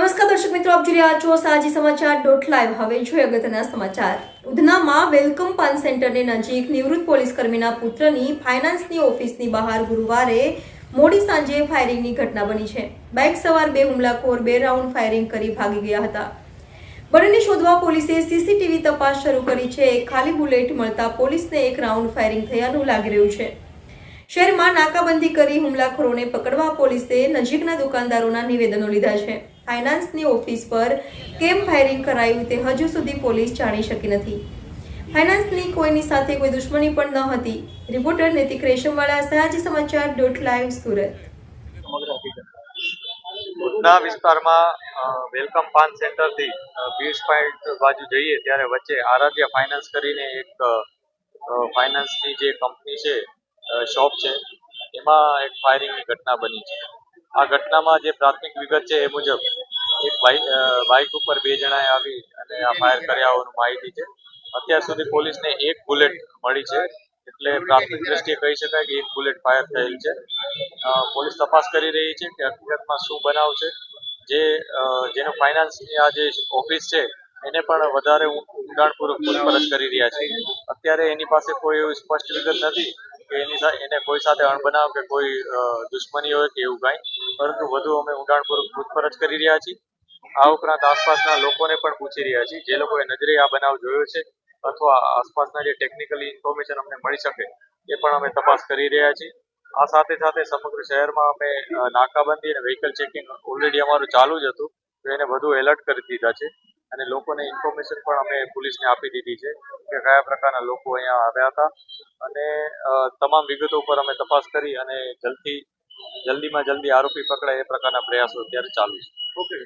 નમસ્કાર દર્શક મિત્રો, આપ જોઈ રહ્યા છો સાજી સમાચાર .live. હવે જોઈએ અગત્યના સમાચાર. ઉધનામાં વેલકમ પાન સેન્ટરની નજીક નિવૃત્ત પોલીસ કર્મીના પુત્રની ફાઇનાન્સની ઓફિસની બહાર ગુરુવારે મોડી સાંજે ફાયરિંગની ઘટના બની છે. બાઇક સવાર બે હુમલાખોર 2 રાઉન્ડ ફાયરિંગ કરી ભાગી ગયા હતા. બંનેને શોધવા પોલીસે સીસીટીવી તપાસ શરૂ કરી છે. એક ખાલી બુલેટ મળતા પોલીસને 1 રાઉન્ડ ફાયરિંગ થયાનું લાગી રહ્યું છે. શહેરમાં નાકાબંધી કરી હુમલાખોરોને પકડવા પોલીસે નજીકના દુકાનદારોના નિવેદનો લીધા છે. ફાઇનાન્સની ઓફિસ પર કેમ ફાયરિંગ કરાયું તે હજુ સુધી પોલીસ જાણી શકી નથી. ફાઇનાન્સની કોઈની સાથે કોઈ દુશ્મની પણ ન હતી. રિપોર્ટર નૈતિક રેશમવાળા, સાજી સમાચાર .live, સુરત. ઉધના વિસ્તારમાં વેલકમ પાન સેન્ટરથી બ્યુસ પોઈન્ટ બાજુ જઈએ ત્યારે વચ્ચે આરાધ્યા ફાઇનાન્સ કરીને એક ફાઇનાન્સની જે કંપની છે, શોપ છે, એમાં એક ફાયરિંગની ઘટના બની છે. આ ઘટનામાં જે પ્રાથમિક વિગત છે એ મુજબ એક બાઇક ઉપર 2 જણાએ આવી અને આ ફાયર કર્યા હોવાની માહિતી છે. અત્યાર સુધી પોલીસને 1 બુલેટ મળી છે, એટલે પ્રાથમિક દ્રષ્ટિએ કહી શકાય કે 1 બુલેટ ફાયર થયેલ છે. પોલીસ તપાસ કરી રહી છે કે હકીકતમાં શું બનાવ છે. જેનો ફાઇનાન્સની આ જે ઓફિસ છે એને પણ વધારે ઊંડાણપૂર્વક પૂછપરછ કરી રહ્યા છે. અત્યારે એની પાસે કોઈ એવી સ્પષ્ટ વિગત નથી કે એને કોઈ સાથે અણબનાવ કે કોઈ દુશ્મની હોય કે એવું કાંઈ, પરંતુ વધુ અમે ઊંડાણપૂર્વક પૂછપરછ કરી રહ્યા છીએ. આ ઉપરાંત આસપાસના લોકોને પણ પૂછી રહ્યા છીએ, જે લોકોએ નજરે આ બનાવ જોયો છે અથવા આસપાસના જે ટેકનિકલી ઇન્ફોર્મેશન અમને મળી શકે એ પણ અમે તપાસ કરી રહ્યા છીએ. આ સાથે સાથે સમગ્ર શહેરમાં અમે નાકાબંધી અને વ્હીકલ ચેકિંગ ઓલરેડી અમારું ચાલુ જ હતું, તો એને વધુ એલર્ટ કરી દીધા છે અને લોકોને ઇન્ફોર્મેશન પણ અમે પોલીસને આપી દીધી છે કે કયા પ્રકારના લોકો અહીંયા આવ્યા હતા અને તમામ વિગતો ઉપર અમે તપાસ કરી અને જલ્દીમાં જલ્દી આરોપી પકડાય એ પ્રકારના પ્રયાસો અત્યારે ચાલુ છે. ઓકે.